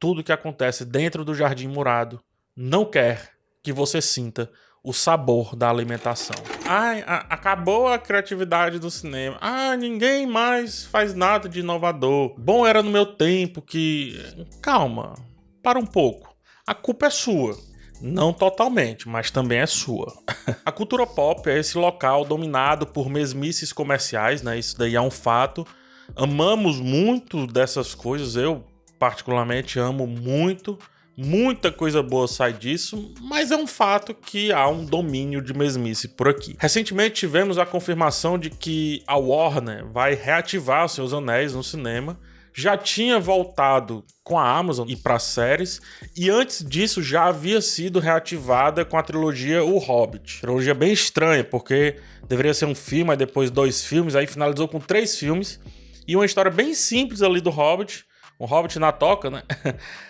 tudo que acontece dentro do Jardim Murado não quer que você sinta o sabor da alimentação. Ai, acabou a criatividade do cinema. Ah, ninguém mais faz nada de inovador. Bom era no meu tempo que... Calma, para um pouco. A culpa é sua. Não totalmente, mas também é sua. A cultura pop é esse local dominado por mesmices comerciais, né? Isso daí é um fato. Amamos muito dessas coisas, eu particularmente amo muito. Muita coisa boa sai disso, mas é um fato que há um domínio de mesmice por aqui. Recentemente tivemos a confirmação de que a Warner vai reativar Os Seus Anéis no cinema. Já tinha voltado com a Amazon e para séries, e antes disso já havia sido reativada com a trilogia O Hobbit. Trilogia bem estranha, porque deveria ser um filme, aí depois 2 filmes, aí finalizou com 3 filmes, e uma história bem simples ali do Hobbit. O Hobbit na toca, né?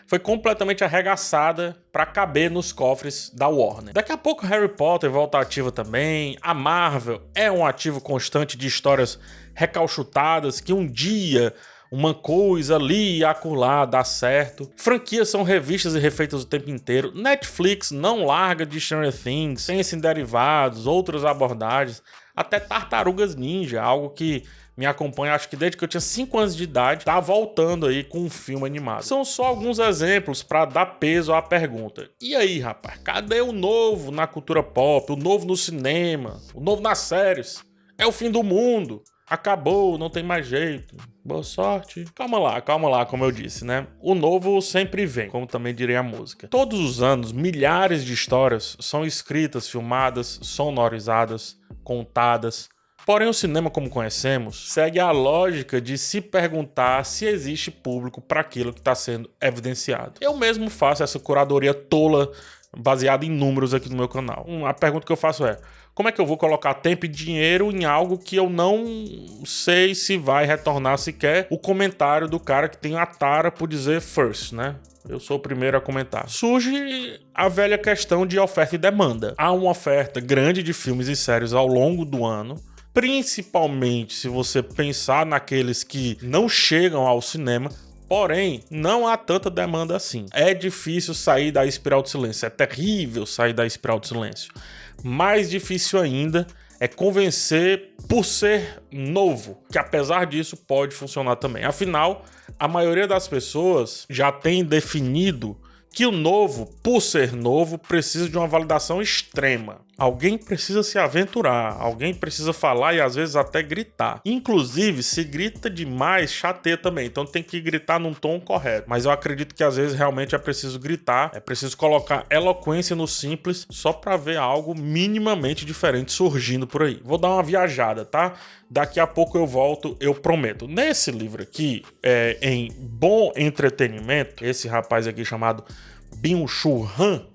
Foi completamente arregaçada para caber nos cofres da Warner. Daqui a pouco Harry Potter volta ativa também. A Marvel é um ativo constante de histórias recalchutadas que um dia uma coisa ali e acolá dá certo. Franquias são revistas e refeitas o tempo inteiro. Netflix não larga de Stranger Things, pensa em derivados, outras abordagens, até Tartarugas Ninja, algo que me acompanha, acho que desde que eu tinha 5 anos de idade, tá voltando aí com um filme animado. São só alguns exemplos para dar peso à pergunta. E aí, rapaz, cadê o novo na cultura pop, o novo no cinema, o novo nas séries? É o fim do mundo. Acabou, não tem mais jeito. Boa sorte. Calma lá, como eu disse, né? O novo sempre vem, como também diria a música. Todos os anos, milhares de histórias são escritas, filmadas, sonorizadas, contadas. Porém, o cinema como conhecemos segue a lógica de se perguntar se existe público para aquilo que está sendo evidenciado. Eu mesmo faço essa curadoria tola baseada em números aqui no meu canal. A pergunta que eu faço é: como é que eu vou colocar tempo e dinheiro em algo que eu não sei se vai retornar sequer o comentário do cara que tem a tara por dizer first, né? Eu sou o primeiro a comentar. Surge a velha questão de oferta e demanda. Há uma oferta grande de filmes e séries ao longo do ano, principalmente se você pensar naqueles que não chegam ao cinema, porém, não há tanta demanda assim. É difícil sair da espiral de silêncio, é terrível sair da espiral de silêncio. Mais difícil ainda é convencer por ser novo, que apesar disso pode funcionar também. Afinal, a maioria das pessoas já tem definido que o novo, por ser novo, precisa de uma validação extrema. Alguém precisa se aventurar, alguém precisa falar e às vezes até gritar. Inclusive, se grita demais, chateia também, então tem que gritar num tom correto. Mas eu acredito que às vezes realmente é preciso gritar, é preciso colocar eloquência no simples só para ver algo minimamente diferente surgindo por aí. Vou dar uma viajada, tá? Daqui a pouco eu volto, eu prometo. Nesse livro aqui, em Bom Entretenimento, esse rapaz aqui chamado Byung-Chul Han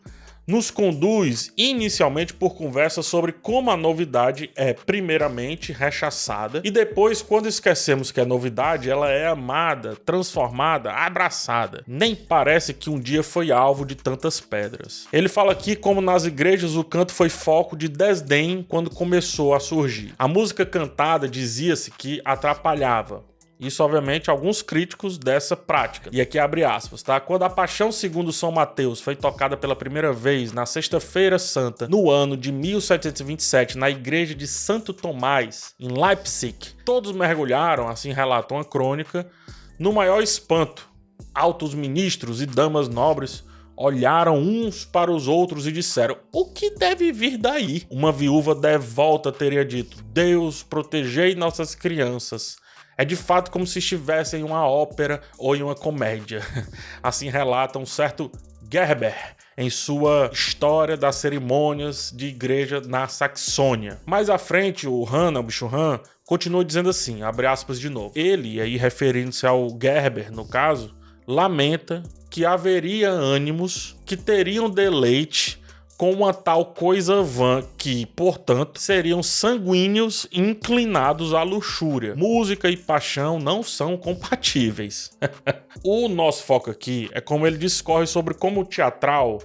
nos conduz inicialmente por conversas sobre como a novidade é primeiramente rechaçada e depois, quando esquecemos que é novidade, ela é amada, transformada, abraçada. Nem parece que um dia foi alvo de tantas pedras. Ele fala aqui como nas igrejas o canto foi foco de desdém quando começou a surgir. A música cantada dizia-se que atrapalhava. Isso, obviamente, alguns críticos dessa prática. E aqui abre aspas, tá? Quando a Paixão segundo São Mateus foi tocada pela primeira vez na Sexta-feira Santa, no ano de 1727, na igreja de Santo Tomás, em Leipzig, todos mergulharam, assim relatam a crônica, no maior espanto. Altos ministros e damas nobres olharam uns para os outros e disseram: o que deve vir daí? Uma viúva devota teria dito: Deus, protegei nossas crianças. É de fato como se estivesse em uma ópera ou em uma comédia. Assim relata um certo Gerber em sua História das Cerimônias de Igreja na Saxônia. Mais à frente, o Byung-Chul Han continua dizendo assim, abre aspas de novo. Ele, aí referindo-se ao Gerber no caso, lamenta que haveria ânimos que teriam deleite com uma tal coisa vã que, portanto, seriam sanguíneos e inclinados à luxúria. Música e paixão não são compatíveis. O nosso foco aqui é como ele discorre sobre como o teatral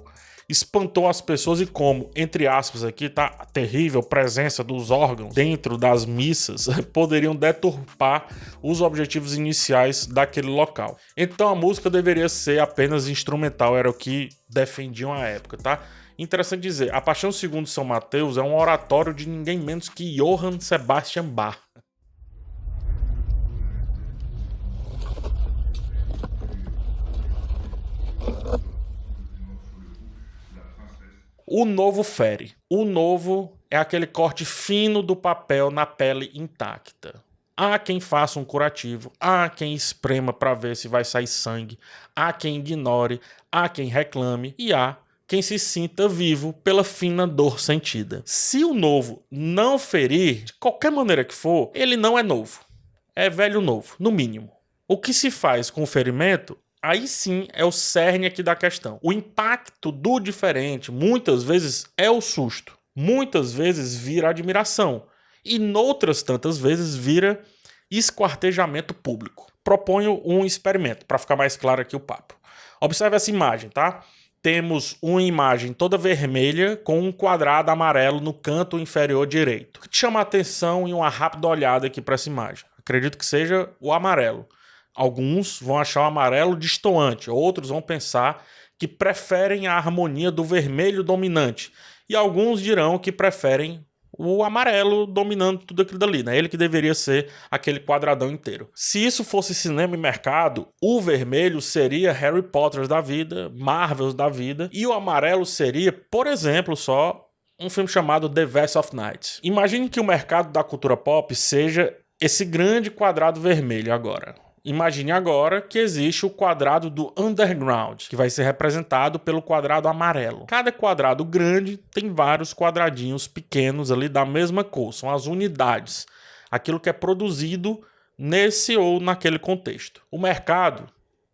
espantou as pessoas e como, entre aspas aqui, tá, a terrível presença dos órgãos dentro das missas poderiam deturpar os objetivos iniciais daquele local. Então a música deveria ser apenas instrumental, era o que defendiam à época, tá? Interessante dizer, a Paixão segundo São Mateus é um oratório de ninguém menos que Johann Sebastian Bach. O novo fere. O novo é aquele corte fino do papel na pele intacta. Há quem faça um curativo, há quem esprema para ver se vai sair sangue, há quem ignore, há quem reclame e há quem se sinta vivo pela fina dor sentida. Se o novo não ferir, de qualquer maneira que for, ele não é novo. É velho novo, no mínimo. O que se faz com o ferimento, aí sim é o cerne aqui da questão. O impacto do diferente, muitas vezes, é o susto. Muitas vezes vira admiração. E noutras tantas vezes vira esquartejamento público. Proponho um experimento, para ficar mais claro aqui o papo. Observe essa imagem, tá? Temos uma imagem toda vermelha com um quadrado amarelo no canto inferior direito. O que te chama a atenção e uma rápida olhada aqui para essa imagem? Acredito que seja o amarelo. Alguns vão achar o amarelo destoante, outros vão pensar que preferem a harmonia do vermelho dominante. E alguns dirão que preferem o amarelo dominando tudo aquilo dali, né? Ele que deveria ser aquele quadradão inteiro. Se isso fosse cinema e mercado, o vermelho seria Harry Potter da vida, Marvels da vida, e o amarelo seria, por exemplo, só um filme chamado The Vast of Night. Imagine que o mercado da cultura pop seja esse grande quadrado vermelho agora. Imagine agora que existe o quadrado do underground, que vai ser representado pelo quadrado amarelo. Cada quadrado grande tem vários quadradinhos pequenos ali da mesma cor, são as unidades, aquilo que é produzido nesse ou naquele contexto. O mercado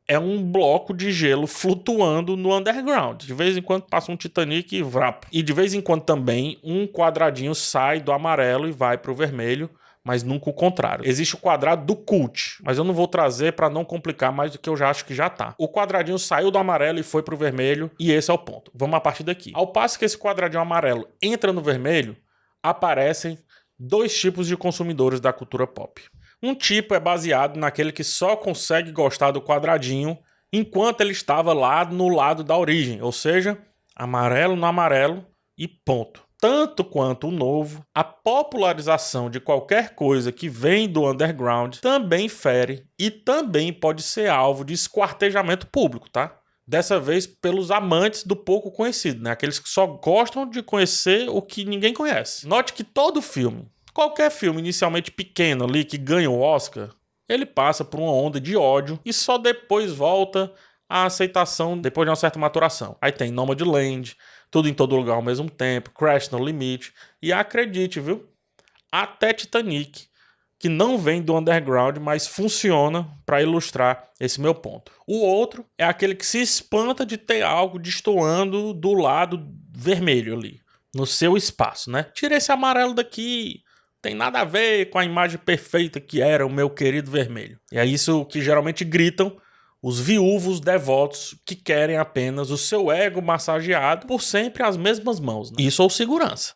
é um bloco de gelo flutuando no underground. De vez em quando passa um Titanic e vrap. E de vez em quando também um quadradinho sai do amarelo e vai para o vermelho, mas nunca o contrário. Existe o quadrado do cult, mas eu não vou trazer para não complicar mais do que eu já acho que já tá. O quadradinho saiu do amarelo e foi pro vermelho, e esse é o ponto. Vamos a partir daqui. Ao passo que esse quadradinho amarelo entra no vermelho, aparecem dois tipos de consumidores da cultura pop. Um tipo é baseado naquele que só consegue gostar do quadradinho enquanto ele estava lá no lado da origem, ou seja, amarelo no amarelo e ponto. Tanto quanto o novo, a popularização de qualquer coisa que vem do underground também fere e também pode ser alvo de esquartejamento público, tá? Dessa vez pelos amantes do pouco conhecido, né? Aqueles que só gostam de conhecer o que ninguém conhece. Note que todo filme, qualquer filme inicialmente pequeno ali que ganha o Oscar, ele passa por uma onda de ódio e só depois volta à aceitação depois de uma certa maturação. Aí tem Nomadland, Tudo em Todo Lugar ao Mesmo Tempo, Crash No Limite. E acredite, viu? Até Titanic, que não vem do underground, mas funciona para ilustrar esse meu ponto. O outro é aquele que se espanta de ter algo destoando do lado vermelho ali, no seu espaço, né? Tira esse amarelo daqui, tem nada a ver com a imagem perfeita que era o meu querido vermelho. E é isso que geralmente gritam os viúvos devotos que querem apenas o seu ego massageado por sempre as mesmas mãos, né? Isso ou segurança.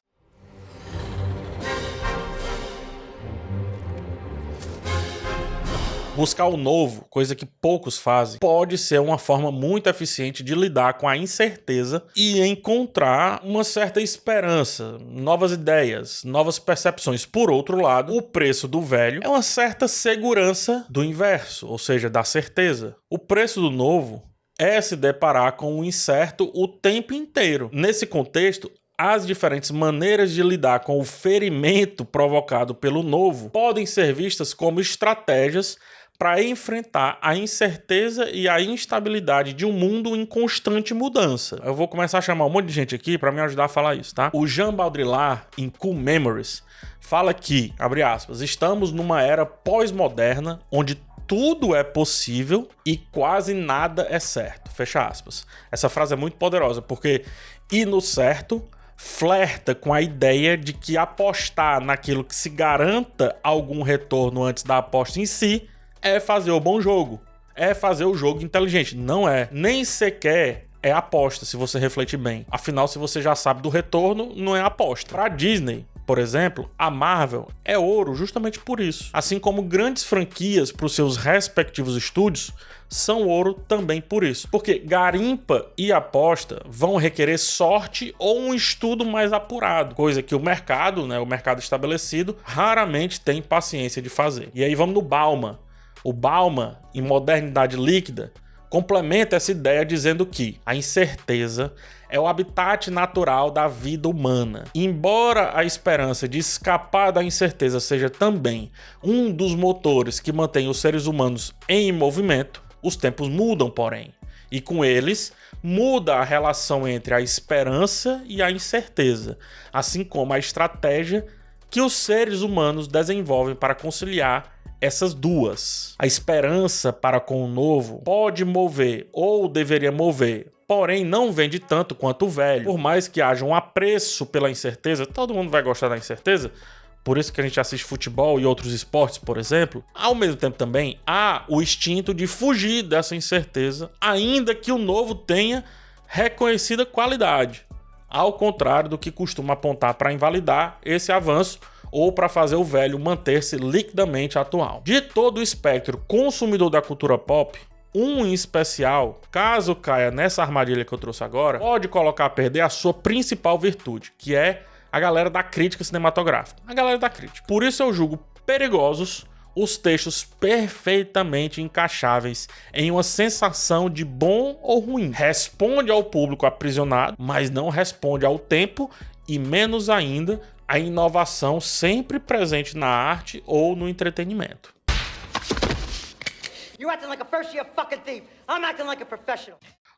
Buscar o novo, coisa que poucos fazem, pode ser uma forma muito eficiente de lidar com a incerteza e encontrar uma certa esperança, novas ideias, novas percepções. Por outro lado, o preço do velho é uma certa segurança do inverso, ou seja, da certeza. O preço do novo é se deparar com o incerto o tempo inteiro. Nesse contexto, as diferentes maneiras de lidar com o ferimento provocado pelo novo podem ser vistas como estratégias para enfrentar a incerteza e a instabilidade de um mundo em constante mudança. Eu vou começar a chamar um monte de gente aqui para me ajudar a falar isso, tá? O Jean Baudrillard, em Cool Memories, fala que, abre aspas, estamos numa era pós-moderna onde tudo é possível e quase nada é certo. Fecha aspas. Essa frase é muito poderosa porque ir no certo flerta com a ideia de que apostar naquilo que se garanta algum retorno antes da aposta em si é fazer o bom jogo, é fazer o jogo inteligente. Não é. Nem sequer é aposta, se você refletir bem. Afinal, se você já sabe do retorno, não é aposta. Pra Disney, por exemplo, a Marvel é ouro justamente por isso. Assim como grandes franquias para os seus respectivos estúdios são ouro também por isso. Porque garimpa e aposta vão requerer sorte ou um estudo mais apurado, coisa que o mercado, né, o mercado estabelecido, raramente tem paciência de fazer. E aí vamos no Bauman. O Bauman, em Modernidade Líquida, complementa essa ideia dizendo que a incerteza é o habitat natural da vida humana. Embora a esperança de escapar da incerteza seja também um dos motores que mantém os seres humanos em movimento, os tempos mudam, porém, e com eles muda a relação entre a esperança e a incerteza, assim como a estratégia que os seres humanos desenvolvem para conciliar essas duas. A esperança para com o novo pode mover ou deveria mover, porém não vende tanto quanto o velho. Por mais que haja um apreço pela incerteza, todo mundo vai gostar da incerteza, por isso que a gente assiste futebol e outros esportes, por exemplo. Ao mesmo tempo também há o instinto de fugir dessa incerteza, ainda que o novo tenha reconhecida qualidade, ao contrário do que costuma apontar para invalidar esse avanço ou para fazer o velho manter-se liquidamente atual. De todo o espectro consumidor da cultura pop, um em especial, caso caia nessa armadilha que eu trouxe agora, pode colocar a perder a sua principal virtude, que é a galera da crítica cinematográfica. A galera da crítica. Por isso eu julgo perigosos os textos perfeitamente encaixáveis em uma sensação de bom ou ruim. Responde ao público aprisionado, mas não responde ao tempo e menos ainda a inovação sempre presente na arte ou no entretenimento.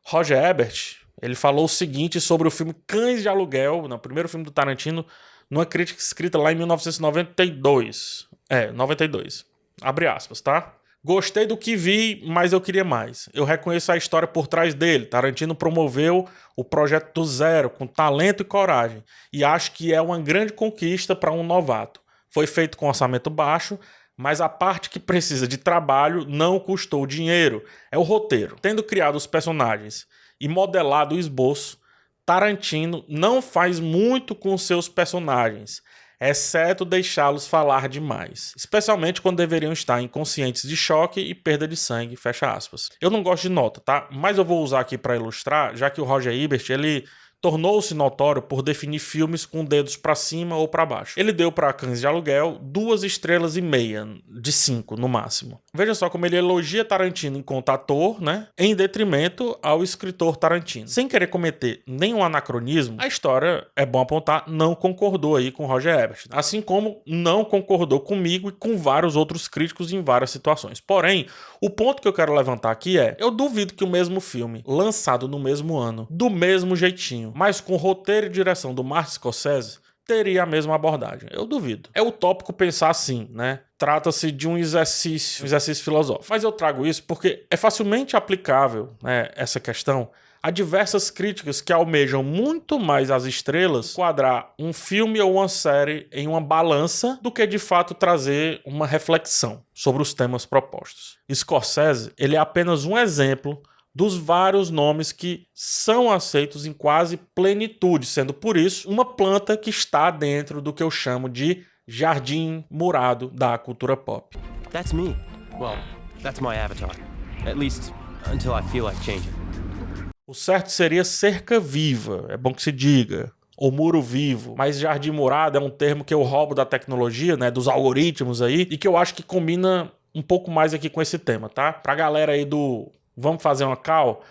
Roger Ebert, ele falou o seguinte sobre o filme Cães de Aluguel, no primeiro filme do Tarantino, numa crítica escrita lá em 1992. 92. Abre aspas, tá? Gostei do que vi, mas eu queria mais. Eu reconheço a história por trás dele. Tarantino promoveu o projeto do zero, com talento e coragem. E acho que é uma grande conquista para um novato. Foi feito com orçamento baixo, mas a parte que precisa de trabalho não custou dinheiro. É o roteiro. Tendo criado os personagens e modelado o esboço, Tarantino não faz muito com seus personagens, exceto deixá-los falar demais, especialmente quando deveriam estar inconscientes de choque e perda de sangue, fecha aspas. Eu não gosto de nota, tá? Mas eu vou usar aqui para ilustrar, já que o Roger Ebert, ele tornou-se notório por definir filmes com dedos para cima ou para baixo. Ele deu para Cães de Aluguel 2,5 estrelas de 5 no máximo. Veja só como ele elogia Tarantino enquanto ator, né, em detrimento ao escritor Tarantino. Sem querer cometer nenhum anacronismo, a história, é bom apontar, não concordou aí com Roger Ebert, assim como não concordou comigo e com vários outros críticos em várias situações. Porém, o ponto que eu quero levantar aqui é, eu duvido que o mesmo filme, lançado no mesmo ano, do mesmo jeitinho, mas com roteiro e direção do Martin Scorsese, teria a mesma abordagem. Eu duvido. É utópico pensar assim, né? Trata-se de um exercício filosófico. Mas eu trago isso porque é facilmente aplicável, né, essa questão a diversas críticas que almejam muito mais as estrelas quadrar um filme ou uma série em uma balança do que de fato trazer uma reflexão sobre os temas propostos. Scorsese, ele é apenas um exemplo dos vários nomes que são aceitos em quase plenitude, sendo por isso uma planta que está dentro do que eu chamo de jardim murado da cultura pop. That's me. Well, that's my avatar. At least until I feel like changing. O certo seria cerca viva, é bom que se diga, ou muro vivo, mas jardim murado é um termo que eu roubo da tecnologia, né, dos algoritmos aí, e que eu acho que combina um pouco mais aqui com esse tema, tá? Pra galera aí do vamos fazer uma call,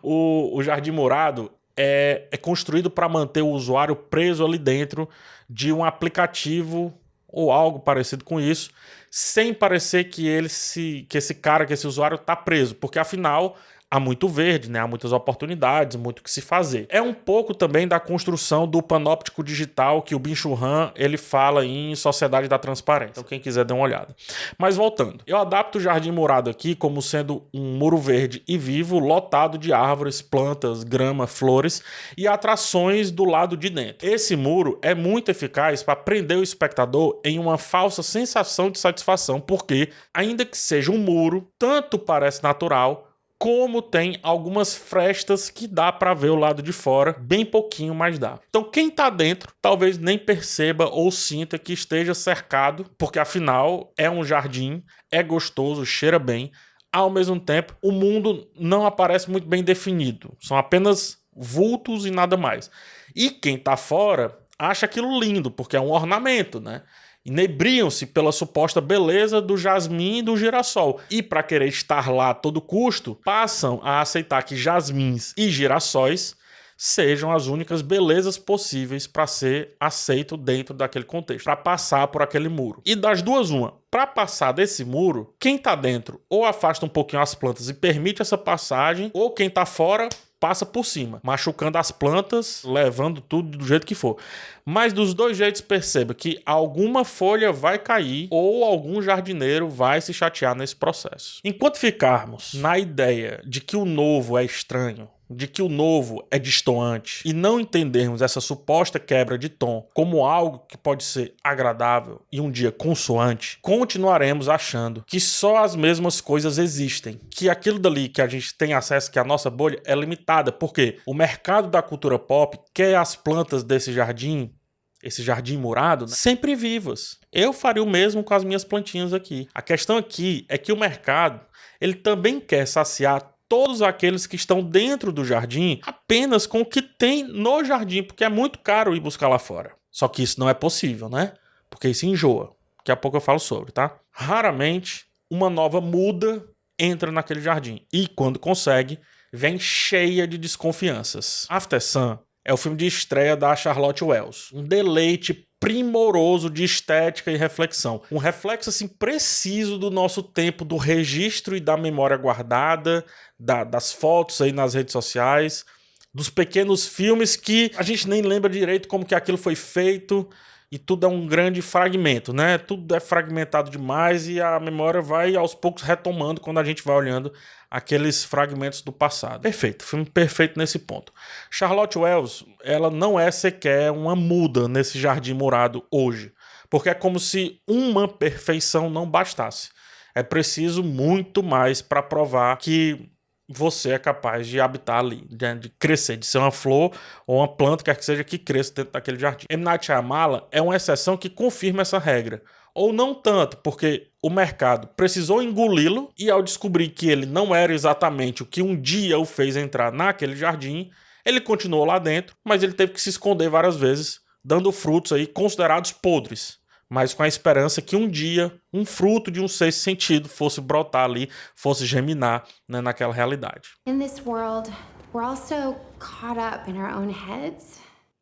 o jardim murado é construído para manter o usuário preso ali dentro de um aplicativo ou algo parecido com isso, sem parecer que esse usuário está preso, porque afinal há muito verde, né? Há muitas oportunidades, muito o que se fazer. É um pouco também da construção do panóptico digital que o Byung-Chul Han ele fala em Sociedade da Transparência. Então quem quiser dê uma olhada. Mas voltando, eu adapto o jardim murado aqui como sendo um muro verde e vivo, lotado de árvores, plantas, grama, flores e atrações do lado de dentro. Esse muro é muito eficaz para prender o espectador em uma falsa sensação de satisfação, porque, ainda que seja um muro, tanto parece natural como tem algumas frestas que dá para ver o lado de fora, bem pouquinho, mas dá. Então quem tá dentro talvez nem perceba ou sinta que esteja cercado, porque afinal é um jardim, é gostoso, cheira bem. Ao mesmo tempo, o mundo não aparece muito bem definido, são apenas vultos e nada mais. E quem tá fora acha aquilo lindo, porque é um ornamento, né? Inebriam-se pela suposta beleza do jasmim e do girassol. E para querer estar lá a todo custo, passam a aceitar que jasmins e girassóis sejam as únicas belezas possíveis para ser aceito dentro daquele contexto, para passar por aquele muro. E das duas, uma. Para passar desse muro, quem está dentro ou afasta um pouquinho as plantas e permite essa passagem, ou quem está fora passa por cima, machucando as plantas, levando tudo do jeito que for. Mas dos dois jeitos, perceba que alguma folha vai cair ou algum jardineiro vai se chatear nesse processo. Enquanto ficarmos na ideia de que o novo é estranho, de que o novo é destoante e não entendermos essa suposta quebra de tom como algo que pode ser agradável e um dia consoante, continuaremos achando que só as mesmas coisas existem, que aquilo dali que a gente tem acesso, que a nossa bolha é limitada, porque o mercado da cultura pop quer as plantas desse jardim, esse jardim murado, né, sempre vivas. Eu faria o mesmo com as minhas plantinhas aqui. A questão aqui é que o mercado, ele também quer saciar todos aqueles que estão dentro do jardim apenas com o que tem no jardim, porque é muito caro ir buscar lá fora. Só que isso não é possível, né? Porque isso enjoa. Daqui a pouco eu falo sobre, tá? Raramente uma nova muda entra naquele jardim. E quando consegue, vem cheia de desconfianças. After Sun é o filme de estreia da Charlotte Wells. Um deleite primoroso de estética e reflexão. Um reflexo assim preciso do nosso tempo, do registro e da memória guardada, das fotos aí nas redes sociais, dos pequenos filmes que a gente nem lembra direito como que aquilo foi feito e tudo é um grande fragmento, né? Tudo é fragmentado demais e a memória vai aos poucos retomando quando a gente vai olhando aqueles fragmentos do passado. Perfeito, filme perfeito nesse ponto. Charlotte Wells, ela não é sequer uma muda nesse jardim murado hoje, porque é como se uma perfeição não bastasse. É preciso muito mais para provar que você é capaz de habitar ali, de crescer, de ser uma flor ou uma planta, quer que seja, que cresça dentro daquele jardim. M. Night Shyamalan é uma exceção que confirma essa regra. Ou não tanto, porque o mercado precisou engoli-lo e ao descobrir que ele não era exatamente o que um dia o fez entrar naquele jardim, ele continuou lá dentro, mas ele teve que se esconder várias vezes, dando frutos aí considerados podres, mas com a esperança que um dia um fruto de um sexto sentido fosse brotar ali, fosse germinar, né, naquela realidade. In this world, we're all so caught up in our own heads.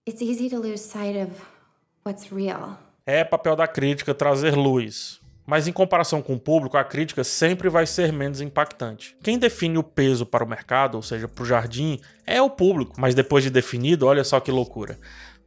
It's easy to lose sight of what's real. É papel da crítica trazer luz, mas em comparação com o público, a crítica sempre vai ser menos impactante. Quem define o peso para o mercado, ou seja, para o jardim, é o público, mas depois de definido, olha só que loucura.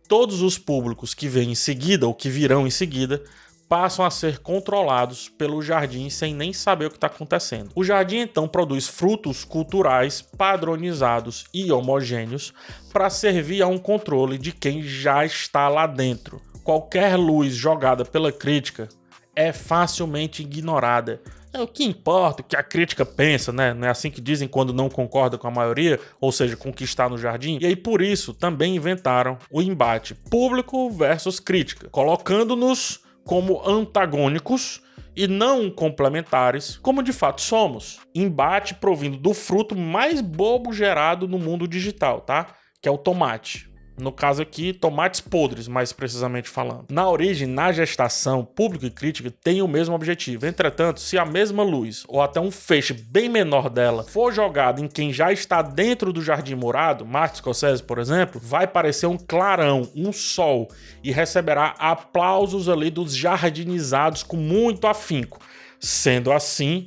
Todos os públicos que vêm em seguida, ou que virão em seguida, passam a ser controlados pelo jardim sem nem saber o que está acontecendo. O jardim então produz frutos culturais padronizados e homogêneos para servir a um controle de quem já está lá dentro. Qualquer luz jogada pela crítica é facilmente ignorada. É o que importa, o que a crítica pensa, né? Não é assim que dizem quando não concorda com a maioria, ou seja, com o que está no jardim? E aí, por isso, também inventaram o embate público versus crítica, colocando-nos como antagônicos e não complementares, como de fato somos. Embate provindo do fruto mais bobo gerado no mundo digital, tá? Que é o tomate. No caso aqui, tomates podres, mais precisamente falando. Na origem, na gestação, público e crítica têm o mesmo objetivo. Entretanto, se a mesma luz, ou até um feixe bem menor dela, for jogado em quem já está dentro do jardim murado, Martin Scorsese, por exemplo, vai parecer um clarão, um sol, e receberá aplausos ali dos jardinizados com muito afinco. Sendo assim,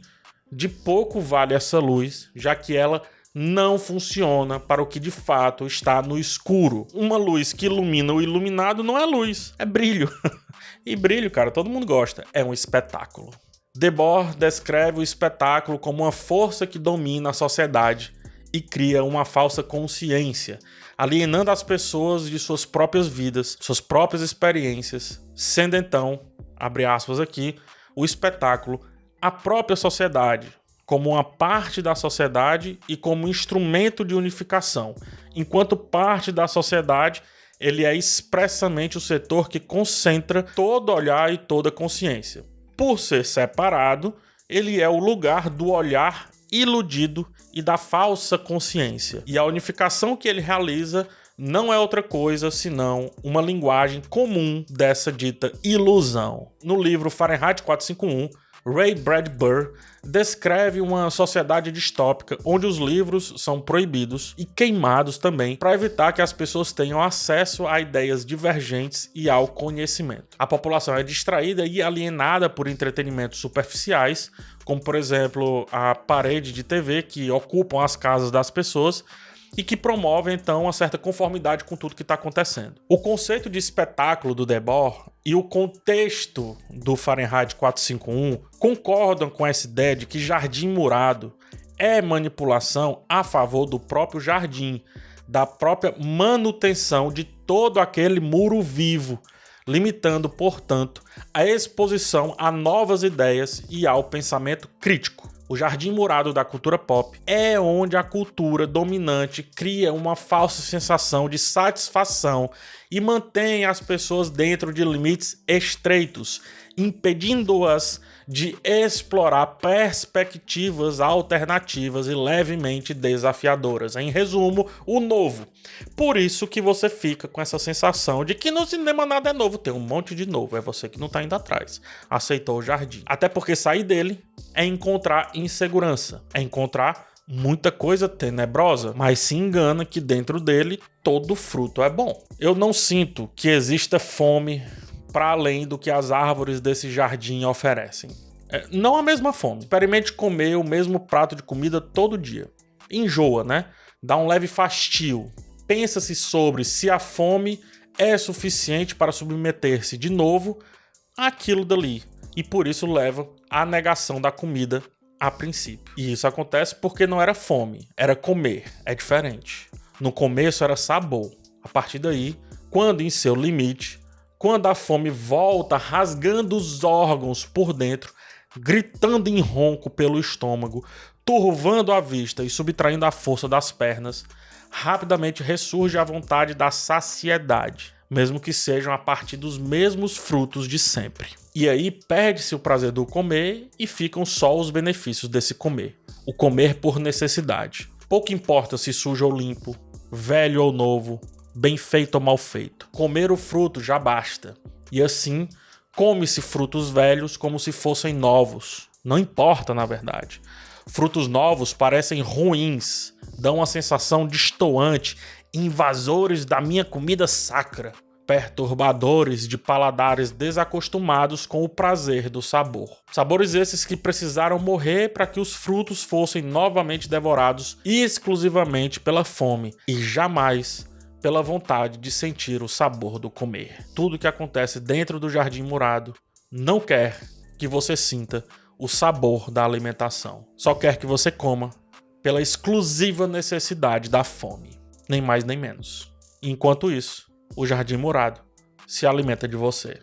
de pouco vale essa luz, já que ela não funciona para o que de fato está no escuro. Uma luz que ilumina o iluminado não é luz, é brilho. E brilho, cara, todo mundo gosta. É um espetáculo. Debord descreve o espetáculo como uma força que domina a sociedade e cria uma falsa consciência, alienando as pessoas de suas próprias vidas, suas próprias experiências, sendo então, abre aspas aqui, o espetáculo a própria sociedade, como uma parte da sociedade e como instrumento de unificação. Enquanto parte da sociedade, ele é expressamente o setor que concentra todo olhar e toda consciência. Por ser separado, ele é o lugar do olhar iludido e da falsa consciência. E a unificação que ele realiza não é outra coisa senão uma linguagem comum dessa dita ilusão. No livro Fahrenheit 451, Ray Bradbury descreve uma sociedade distópica onde os livros são proibidos e queimados também para evitar que as pessoas tenham acesso a ideias divergentes e ao conhecimento. A população é distraída e alienada por entretenimentos superficiais, como por exemplo a parede de TV que ocupam as casas das pessoas e que promovem, então, uma certa conformidade com tudo que está acontecendo. O conceito de espetáculo do Debord e o contexto do Fahrenheit 451 concordam com essa ideia de que jardim murado é manipulação a favor do próprio jardim, da própria manutenção de todo aquele muro vivo, limitando, portanto, a exposição a novas ideias e ao pensamento crítico. O jardim murado da cultura pop é onde a cultura dominante cria uma falsa sensação de satisfação e mantém as pessoas dentro de limites estreitos, impedindo-as de explorar perspectivas alternativas e levemente desafiadoras. Em resumo, o novo. Por isso que você fica com essa sensação de que no cinema nada é novo, tem um monte de novo, é você que não tá indo atrás. Aceitou o jardim. Até porque sair dele é encontrar insegurança, é encontrar muita coisa tenebrosa, mas se engana que dentro dele todo fruto é bom. Eu não sinto que exista fome para além do que as árvores desse jardim oferecem. Não a mesma fome. Experimente comer o mesmo prato de comida todo dia. Enjoa, né? Dá um leve fastio. Pensa-se sobre se a fome é suficiente para submeter-se de novo àquilo dali. E por isso leva à negação da comida a princípio. E isso acontece porque não era fome, era comer. É diferente. No começo era sabor. A partir daí, quando em seu limite, quando a fome volta rasgando os órgãos por dentro, gritando em ronco pelo estômago, turvando a vista e subtraindo a força das pernas, rapidamente ressurge a vontade da saciedade, mesmo que sejam a partir dos mesmos frutos de sempre. E aí perde-se o prazer do comer e ficam só os benefícios desse comer. O comer por necessidade. Pouco importa se sujo ou limpo, velho ou novo, bem feito ou mal feito. Comer o fruto já basta. E assim, come-se frutos velhos como se fossem novos. Não importa, na verdade. Frutos novos parecem ruins, dão uma sensação destoante, invasores da minha comida sacra, perturbadores de paladares desacostumados com o prazer do sabor. Sabores esses que precisaram morrer para que os frutos fossem novamente devorados exclusivamente pela fome e jamais pela vontade de sentir o sabor do comer. Tudo que acontece dentro do jardim murado não quer que você sinta o sabor da alimentação. Só quer que você coma pela exclusiva necessidade da fome. Nem mais nem menos. Enquanto isso, o jardim murado se alimenta de você.